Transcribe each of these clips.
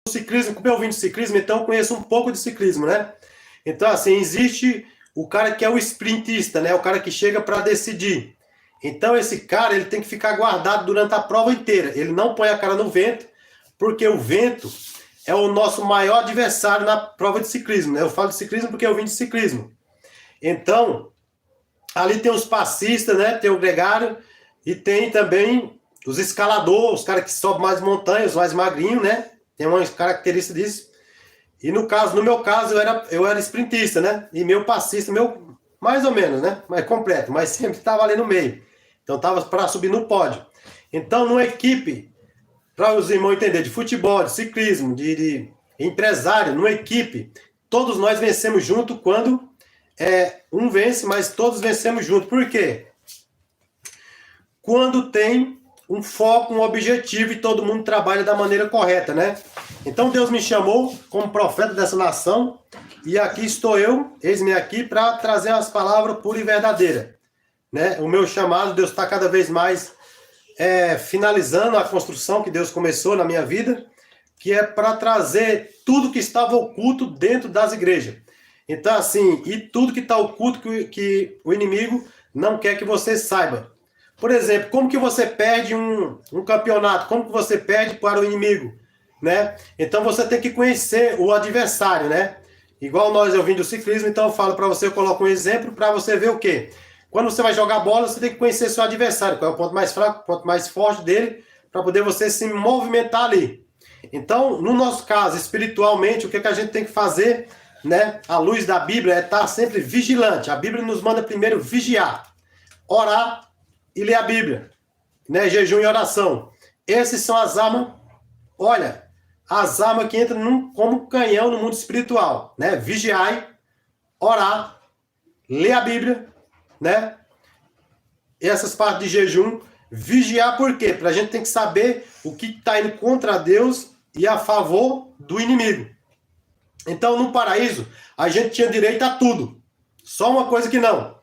ciclismo, como eu vim de ciclismo, então eu conheço um pouco de ciclismo, né? Então, assim, existe o cara que é o sprintista, né? O cara que chega para decidir. Então, esse cara, ele tem que ficar guardado durante a prova inteira. Ele não põe a cara no vento, porque o vento é o nosso maior adversário na prova de ciclismo, né? Eu falo de ciclismo porque eu vim de ciclismo. Então, ali tem os passistas, né? Tem o gregário e tem também os escaladores, os caras que sobem mais montanhas, mais magrinhos, né? Tem uma característica disso. E no meu caso, eu era sprintista, né? E meu passista, meu, mais ou menos, né? Mais completo, mas sempre estava ali no meio. Então estava para subir no pódio. Então, numa equipe, para os irmãos entenderem, de futebol, de ciclismo, de empresário, numa equipe, todos nós vencemos junto quando um vence, mas todos vencemos junto. Por quê? Quando tem um foco, um objetivo e todo mundo trabalha da maneira correta, né? Então Deus me chamou como profeta dessa nação e aqui estou eu, eis-me aqui, para trazer as palavras puras e verdadeiras, né? O meu chamado, Deus está cada vez mais finalizando a construção que Deus começou na minha vida, que é para trazer tudo que estava oculto dentro das igrejas. Então, assim, e tudo que está oculto que o inimigo não quer que você saiba. Por exemplo, como que você perde um campeonato? Como que você perde para o inimigo? Né? Então você tem que conhecer o adversário, né? Igual eu vim do ciclismo, então eu falo para você, eu coloco um exemplo para você ver o quê? Quando você vai jogar bola, você tem que conhecer seu adversário, qual é o ponto mais fraco, o ponto mais forte dele, para poder você se movimentar ali. Então, no nosso caso, espiritualmente, o que a gente tem que fazer, né? À luz da Bíblia, é estar sempre vigilante. A Bíblia nos manda primeiro vigiar, orar e ler a Bíblia, né? Jejum e oração. Essas são as armas, olha, as armas que entram como canhão no mundo espiritual, né? Vigiai, orar, ler a Bíblia, né? Essas partes de jejum, vigiar por quê? Para a gente tem que saber o que está indo contra Deus e a favor do inimigo. Então, no paraíso, a gente tinha direito a tudo. Só uma coisa que não.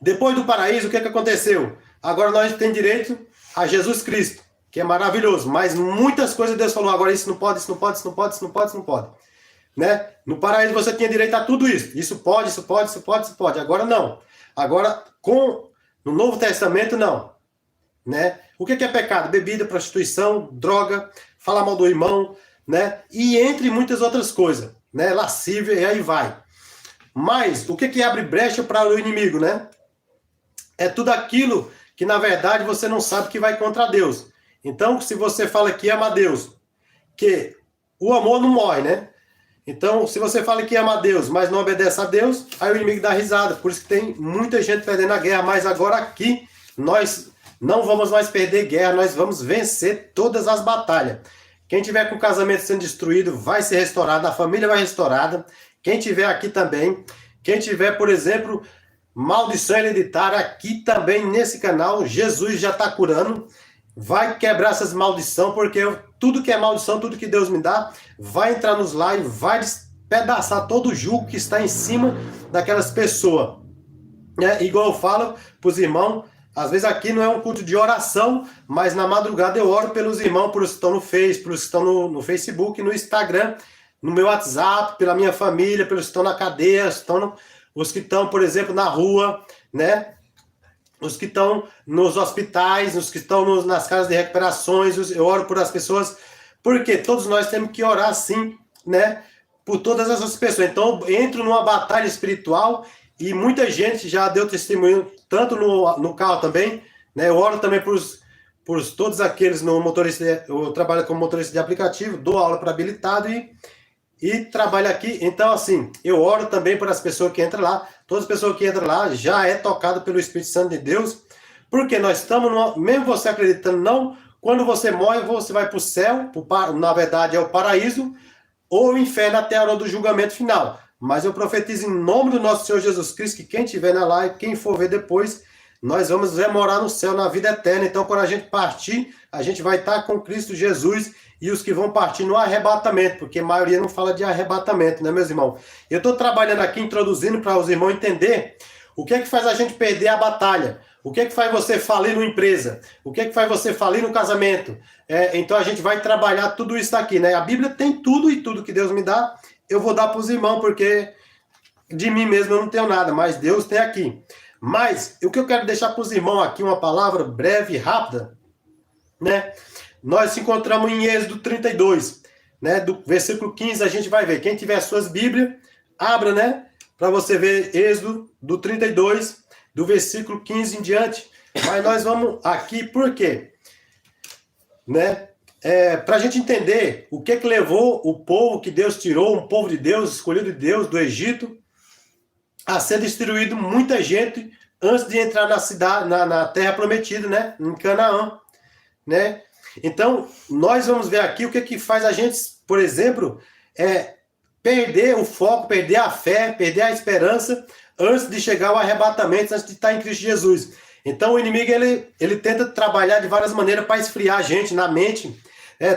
Depois do paraíso, o que aconteceu? Agora nós temos direito a Jesus Cristo, que é maravilhoso, mas muitas coisas Deus falou, agora isso não pode, isso não pode, isso não pode, isso não pode, isso não pode. Né? No paraíso você tinha direito a tudo isso. Isso pode, isso pode, isso pode, isso pode. Agora não. Agora, no Novo Testamento, não. Né? O que é pecado? Bebida, prostituição, droga, falar mal do irmão, né? E entre muitas outras coisas, né? Lascívia, e aí vai. Mas, o que abre brecha para o inimigo, né? É tudo aquilo que, na verdade, você não sabe que vai contra Deus. Então, se você fala que ama a Deus, que o amor não morre, né? Então, se você fala que ama a Deus, mas não obedece a Deus, aí o inimigo dá risada. Por isso que tem muita gente perdendo a guerra. Mas agora aqui, nós não vamos mais perder guerra, nós vamos vencer todas as batalhas. Quem tiver com o casamento sendo destruído, vai ser restaurado, a família vai restaurada. Quem tiver aqui também, quem tiver, por exemplo, maldição hereditária, aqui também nesse canal, Jesus já está curando. Vai quebrar essas maldições, porque tudo que é maldição, tudo que Deus me dá, vai entrar nos lives, vai despedaçar todo o jugo que está em cima daquelas pessoas. Igual eu falo para os irmãos, às vezes aqui não é um culto de oração, mas na madrugada eu oro pelos irmãos, pelos que estão no Face, pelos que estão no Facebook, no Instagram, no meu WhatsApp, pela minha família, pelos que estão na cadeia, os que estão, por exemplo, na rua, né? Os que estão nos hospitais, os que estão nas casas de recuperações, eu oro por as pessoas, porque todos nós temos que orar sim, né? Por todas essas pessoas. Então, eu entro numa batalha espiritual e muita gente já deu testemunho, tanto no carro também, né? Eu oro também por todos aqueles no motorista, eu trabalho como motorista de aplicativo, dou aula para habilitado e trabalho aqui. Então, assim, eu oro também por as pessoas que entram lá. Todas as pessoas que entram lá já é tocado pelo Espírito Santo de Deus. Porque nós estamos, mesmo você acreditando não, quando você morre, você vai para o céu, na verdade é o paraíso, ou o inferno até a hora do julgamento final. Mas eu profetizo em nome do nosso Senhor Jesus Cristo, que quem estiver na live, quem for ver depois, nós vamos morar no céu, na vida eterna. Então, quando a gente partir, a gente vai estar com Cristo Jesus e os que vão partir no arrebatamento, porque a maioria não fala de arrebatamento, né, meus irmãos? Eu estou trabalhando aqui, introduzindo para os irmãos entender O que é que faz a gente perder a batalha? O que é que faz você falir numa empresa? O que é que faz você falir no casamento? Então a gente vai trabalhar tudo isso aqui, né? A Bíblia tem tudo e tudo que Deus me dá, eu vou dar para os irmãos, porque de mim mesmo eu não tenho nada, mas Deus tem aqui. Mas o que eu quero deixar para os irmãos aqui, uma palavra breve e rápida, né? Nós se encontramos em Êxodo 32, né? Do versículo 15 a gente vai ver. Quem tiver suas Bíblias, abra, né? Para você ver Êxodo do 32, do versículo 15 em diante. Mas nós vamos aqui, por quê? Né? Para a gente entender o que levou o povo que Deus tirou, um povo de Deus, escolhido de Deus, do Egito, a ser destruído muita gente antes de entrar na cidade, na terra prometida, né? Em Canaã, né? Então, nós vamos ver aqui o que faz a gente, por exemplo, perder o foco, perder a fé, perder a esperança antes de chegar ao arrebatamento, antes de estar em Cristo Jesus. Então, o inimigo, ele tenta trabalhar de várias maneiras para esfriar a gente na mente,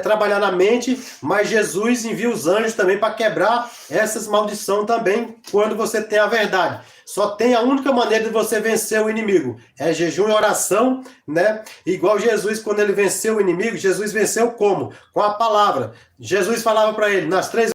trabalhar na mente, mas Jesus envia os anjos também para quebrar essas maldições também, quando você tem a verdade. Só tem a única maneira de você vencer o inimigo, jejum e oração, né? Igual Jesus, quando ele venceu o inimigo, Jesus venceu como? Com a palavra. Jesus falava para ele, nas 3